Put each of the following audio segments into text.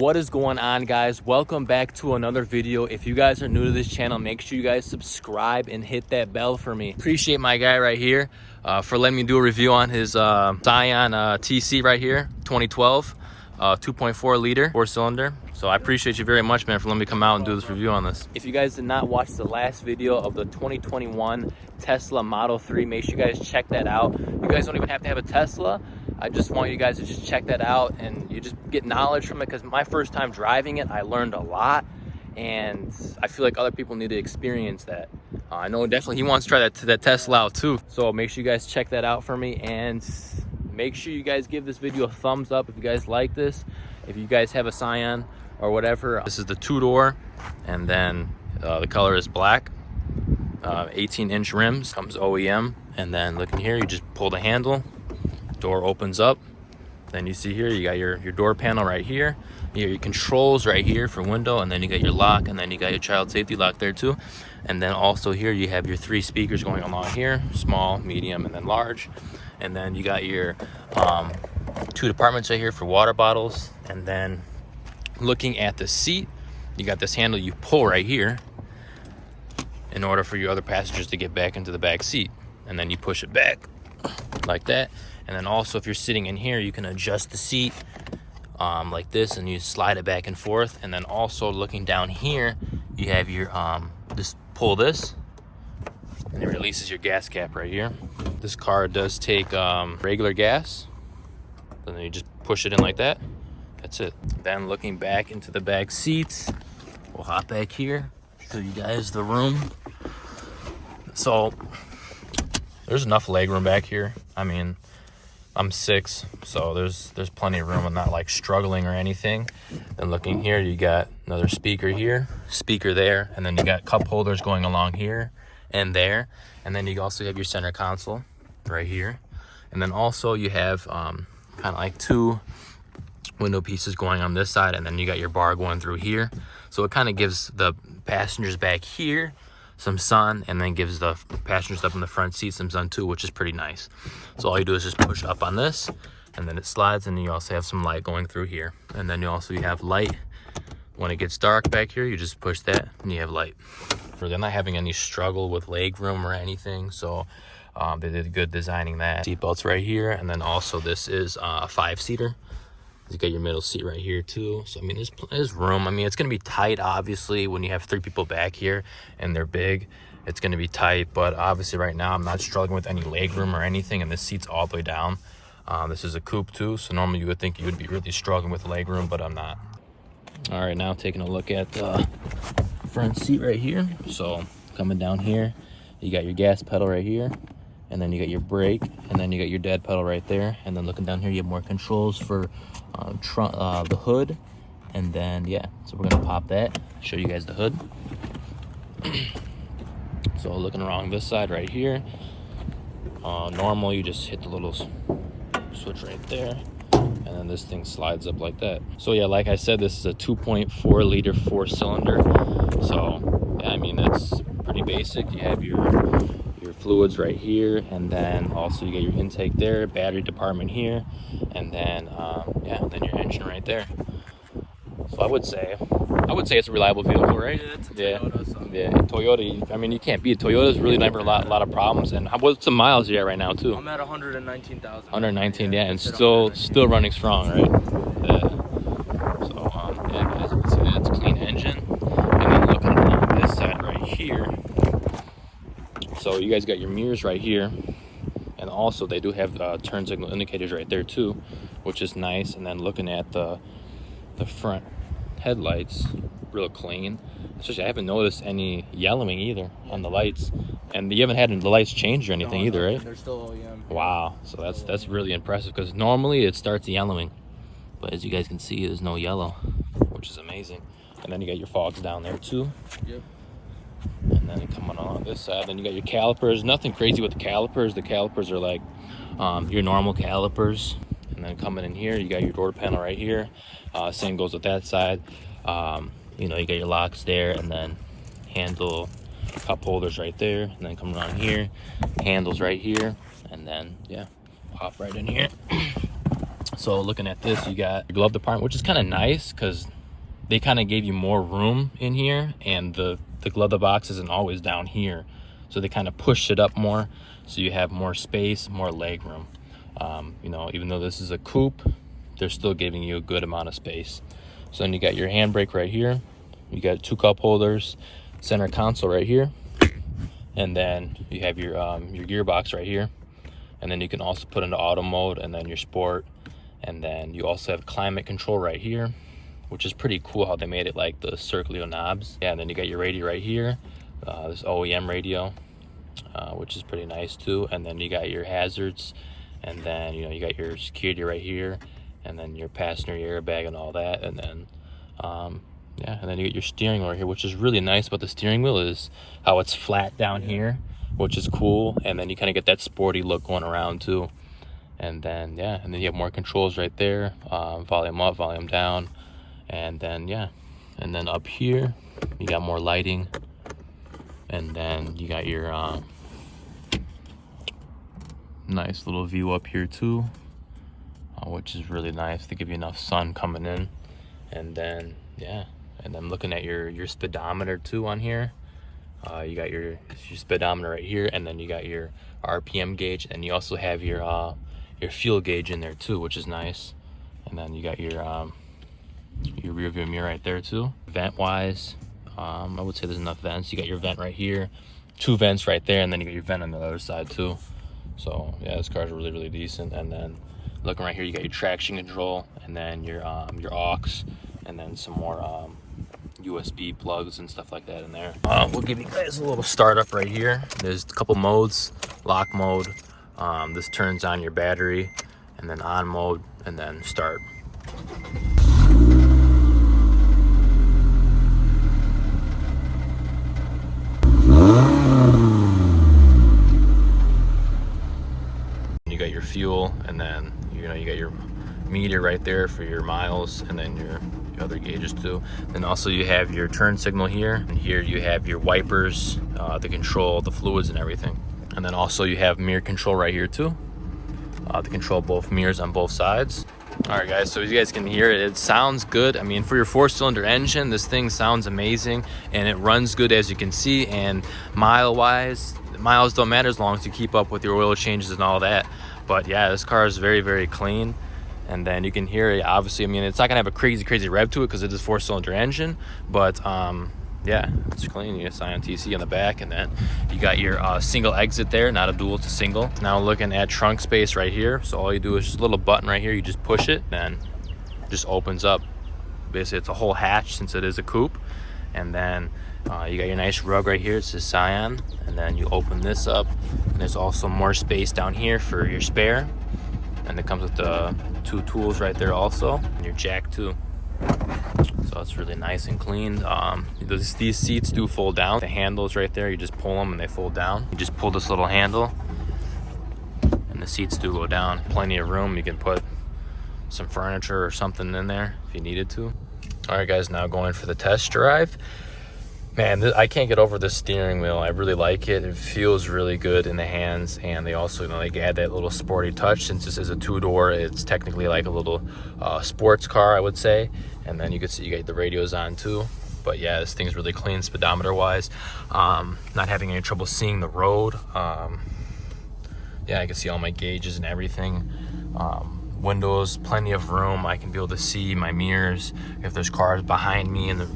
What is going on, guys? Welcome back to another video. If you guys are new to this channel, make sure you guys subscribe and hit that bell for me. Appreciate my guy right here for letting me do a review on his Scion TC right here, 2012, 2.4 liter 4-cylinder. So I appreciate you very much, man, for letting me come out and do this review on this. If you guys did not watch the last video of the 2021 Tesla Model 3, make sure you guys check that out. You guys don't even have to have a Tesla. I just want you guys to just check that out and you just get knowledge from it, because my first time driving it, I learned a lot, and I feel like other people need to experience that. I know definitely he wants to try that Tesla out too. So make sure you guys check that out for me, and make sure you guys give this video a thumbs up if you guys like this. If you guys have a Scion or whatever, this is the 2-door, and then the color is black. 18-inch rims, comes OEM, and then look in here, you just pull the handle. Door opens up, then you see here you got your door panel right here, you got your controls right here for window, and then you got your lock, and then you got your child safety lock there too. And then also here you have your 3 speakers going along here, small, medium, and then large. And then you got your 2 compartments right here for water bottles. And then looking at the seat, you got this handle you pull right here in order for your other passengers to get back into the back seat, and then you push it back like that. And then also if you're sitting in here, you can adjust the seat like this, and you slide it back and forth. And then also looking down here, you have your just pull this, and it releases your gas cap right here. This car does take regular gas, and then you just push it in like that. That's it. Then looking back into the back seats, we'll hop back here, show you guys the room. So there's enough leg room back here. I mean, I'm 6, so there's plenty of room. I'm not like struggling or anything. Then looking here, you got another speaker here, speaker there, and then you got cup holders going along here and there. And then you also have your center console right here. And then also you have kind of like 2 window pieces going on this side, and then you got your bar going through here. So it kind of gives the passengers back here some sun, and then gives the passengers up in the front seat some sun too, which is pretty nice. So all you do is just push up on this, and then it slides, and you also have some light going through here. And then you have light when it gets dark back here. You just push that and you have light. They're not having any struggle with leg room or anything, so they did good designing that. Seat belts right here, and then also this is a 5-seater. You got your middle seat right here too. So I mean, there's room. I mean, it's gonna be tight obviously when you have 3 people back here and they're big. It's gonna be tight, but obviously right now I'm not struggling with any leg room or anything, and this seat's all the way down. This is a coupe too, so normally you would think you would be really struggling with leg room, but I'm not. All right, now taking a look at the front seat right here. So coming down here, you got your gas pedal right here, and then you got your brake, and then you got your dead pedal right there. And then looking down here, you have more controls for the hood. And then yeah, so we're gonna pop that, show you guys the hood. So looking around this side right here, normal you just hit the little switch right there, and then this thing slides up like that. So yeah, like I said, this is a 2.4 liter 4-cylinder. So yeah, I mean, that's pretty basic. You have your fluids right here, and then also you get your intake there, battery department here, and then yeah, then your engine right there. So I would say it's a reliable vehicle, right? Yeah, it's a Toyota. So. Yeah, Toyota. I mean, you can't beat it. Toyota's really never a lot of problems. And what's the miles you at right now too? I'm at 119,000. 119, yeah, and still running strong, right? Yeah. So yeah, guys, you can see that it's a clean engine. And then looking along this side right here. So you guys got your mirrors right here, and also they do have turn signal indicators right there too, which is nice. And then looking at the front headlights, real clean. Especially I haven't noticed any yellowing either on the lights, and you haven't had the lights change or anything either, right? They're still OEM. Wow, so that's really impressive, because normally it starts yellowing, but as you guys can see, there's no yellow, which is amazing. And then you got your fogs down there too. Yep. And then coming on this side, then you got your calipers. Nothing crazy with the calipers. The calipers are like your normal calipers. And then coming in here, you got your door panel right here. Same goes with that side. You know, you got your locks there, and then handle cup holders right there. And then coming around here, handles right here, and then yeah, pop right in here. So looking at this, you got your glove department, which is kind of nice because they kind of gave you more room in here, and the glove box isn't always down here. So they kind of pushed it up more, so you have more space, more leg room. You know, even though this is a coupe, they're still giving you a good amount of space. So then you got your handbrake right here. You got 2 cup holders, center console right here. And then you have your gearbox right here. And then you can also put into auto mode and then your sport. And then you also have climate control right here, which is pretty cool how they made it like the circular knobs. Yeah, and then you got your radio right here, this OEM radio, which is pretty nice too. And then you got your hazards, and then you know you got your security right here, and then your passenger airbag and all that. And then yeah, and then you get your steering wheel right here, which is really nice about the steering wheel is how it's flat down here, which is cool. And then you kind of get that sporty look going around too. And then yeah, and then you have more controls right there, volume up, volume down. And then yeah, and then up here you got more lighting, and then you got your nice little view up here too, which is really nice to give you enough sun coming in. And then yeah, and then looking at your speedometer too on here, you got your speedometer right here, and then you got your RPM gauge, and you also have your fuel gauge in there too, which is nice. And then you got your rear view mirror right there too. Vent wise, I would say there's enough vents. You got your vent right here, 2 vents right there, and then you got your vent on the other side too. So yeah, this car's really, really decent. And then looking right here, you got your traction control, and then your aux, and then some more USB plugs and stuff like that in there. We'll give you guys a little startup right here. There's a couple modes. Lock mode, this turns on your battery, and then on mode, and then start. You got your fuel, and then you got your meter right there for your miles, and then your other gauges too. Then also you have your turn signal here, and here you have your wipers, the control, the fluids and everything. And then also you have mirror control right here too, to control both mirrors on both sides. All right guys, so as you guys can hear it sounds good. I mean, for your 4-cylinder engine, this thing sounds amazing, and it runs good as you can see. And miles don't matter as long as you keep up with your oil changes and all that. But yeah, this car is very, very clean. And then you can hear it, obviously, I mean, it's not gonna have a crazy rev to it because it is 4-cylinder engine, but yeah, it's clean. You got Scion TC on the back, and then you got your single exit there, not a dual, it's a single. Now looking at trunk space right here, so all you do is just a little button right here, you just push it, then it just opens up. Basically, it's a whole hatch since it is a coupe. And then you got your nice rug right here, it says Scion, and then you open this up, and there's also more space down here for your spare. And it comes with the 2 tools right there also, and your jack too. So it's really nice and clean. These seats do fold down. The handles right there, you just pull them and they fold down. You just pull this little handle and the seats do go down. Plenty of room. You can put some furniture or something in there if you needed to. All right guys, now going for the test drive. Man, I can't get over this steering wheel. I really like it. It feels really good in the hands, and they also, they add that little sporty touch. Since this is a 2-door, it's technically like a little sports car, I would say. And then you can see you got the radios on too. But yeah, this thing's really clean speedometer wise. Not having any trouble seeing the road. Yeah, I can see all my gauges and everything. Windows, plenty of room. I can be able to see my mirrors if there's cars behind me, and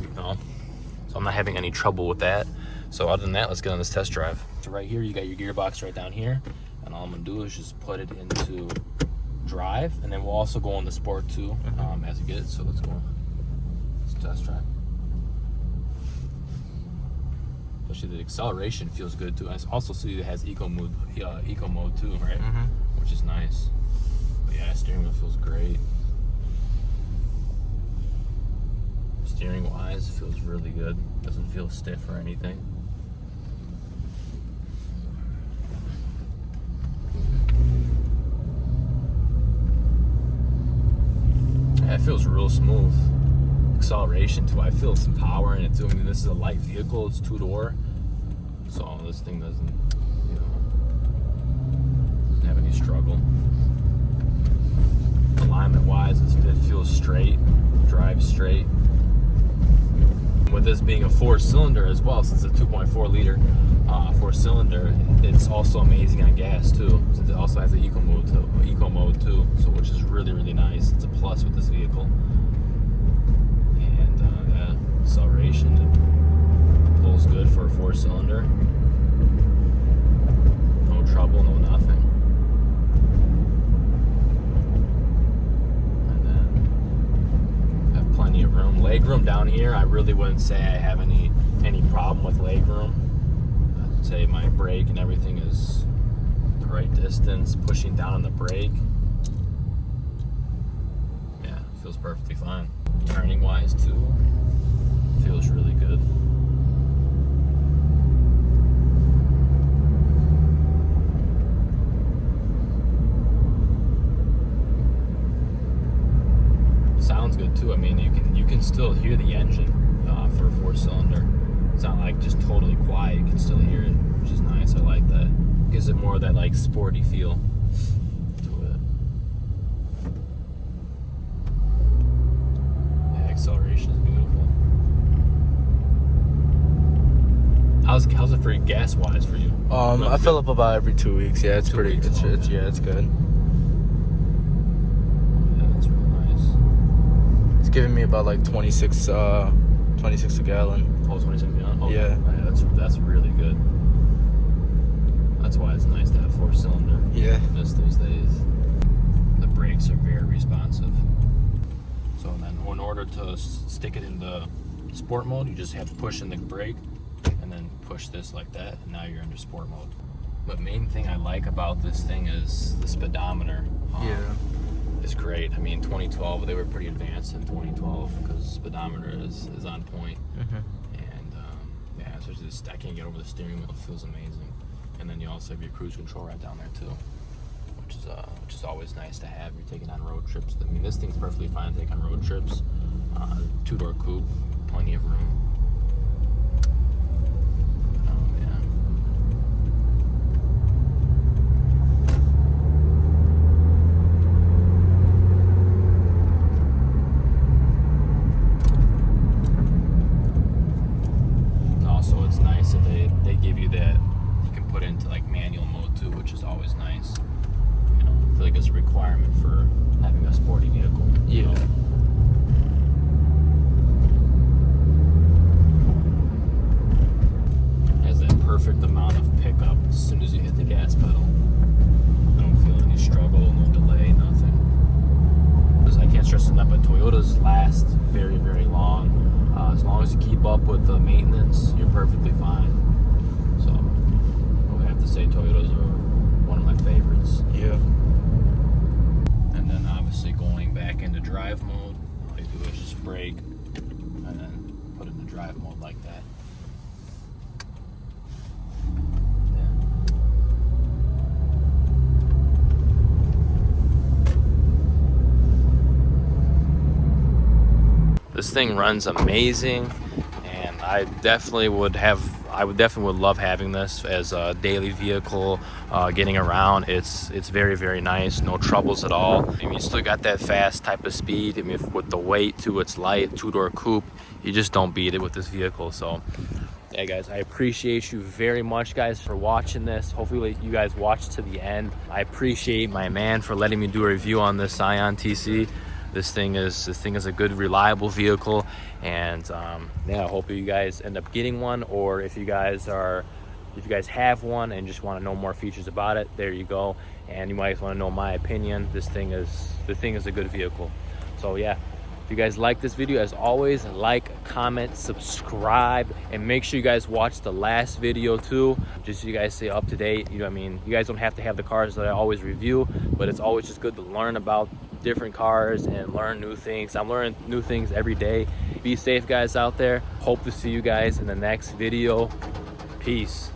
so I'm not having any trouble with that. So other than that, let's get on this test drive. So right here, you got your gearbox right down here, and all I'm gonna do is just put it into drive, and then we'll also go on the sport too as we get it. So let's go. Let's test drive. Especially the acceleration feels good too. I also see it has eco mode too, right? Which is nice. But yeah, steering wheel feels great. Steering wise, feels really good. Doesn't feel stiff or anything. Yeah, it feels real smooth. Acceleration too, I feel some power in it too. I mean, this is a light vehicle, it's 2-door. So this thing doesn't have any struggle. alignment wise, it feels straight, drives straight. With this being a 4-cylinder as well, since it's a 2.4 liter 4-cylinder, it's also amazing on gas too, since it also has the eco mode too, so which is really nice. It's a plus with this vehicle. And yeah, acceleration, it pulls good for a 4-cylinder. No trouble, no nothing. Plenty of room. Leg room down here, I really wouldn't say I have any problem with leg room. I'd say my brake and everything is the right distance. Pushing down on the brake, yeah, feels perfectly fine. Turning wise too, feels really good. Sounds good too. I mean, you can still hear the engine for a 4-cylinder. It's not like just totally quiet. You can still hear it, which is nice. I like that. Gives it more of that like sporty feel to it. Yeah, acceleration is beautiful. How's it for you gas wise for you? I fill up about every 2 weeks. Yeah, it's 2 pretty. weeks, It's okay. yeah, it's good. Yeah, that's real nice. It's giving me about like 26 a gallon. Oh, 27 gallon? Okay. Yeah. That's really good. That's why it's nice to have 4-cylinder. Yeah. Miss those days. The brakes are very responsive. So then in order to stick it in the sport mode, you just have to push in the brake and then push this like that, and now you're under sport mode. But main thing I like about this thing is the speedometer. Is great. I mean, 2012, they were pretty advanced in 2012 because speedometer is on point. And yeah, so just, I can't get over the steering wheel. It feels amazing. And then you also have your cruise control right down there too, which is always nice to have. You're taking on road trips. I mean, this thing's perfectly fine to take on road trips. 2-door coupe, plenty of room. Yeah. Also, it's nice that they give you that you can put into like manual mode too, which is always nice. You know, I feel like it's a requirement for having a sporty vehicle. Yeah. You know? Has that perfect amount of pickup as soon as you hit the gas pedal. I don't feel any struggle, no delay, nothing. Because I can't stress enough, but Toyotas last very long. As long as you keep up with the maintenance, you're perfectly fine. So I would have to say Toyotas are one of my favorites. Yeah. And then obviously going back into drive mode, all you do is just brake and then put it in the drive mode like that. This thing runs amazing, and I definitely would love having this as a daily vehicle, getting around. It's very nice, no troubles at all. I mean, you still got that fast type of speed. I mean, with the weight too, it's light, 2-door coupe. You just don't beat it with this vehicle. So hey guys, I appreciate you very much guys for watching this. Hopefully you guys watched to the end. I appreciate my man for letting me do a review on this Scion TC. This thing is a good, reliable vehicle, and yeah, I hope you guys end up getting one, or if you guys have one and just want to know more features about it, there you go. And you might want to know my opinion. The thing is a good vehicle. So yeah, if you guys like this video, as always, like, comment, subscribe, and make sure you guys watch the last video too, just so you guys stay up to date. You know what I mean? You guys don't have to have the cars that I always review, but it's always just good to learn about different cars and learn new things. I'm learning new things every day. Be safe guys out there. Hope to see you guys in the next video. Peace.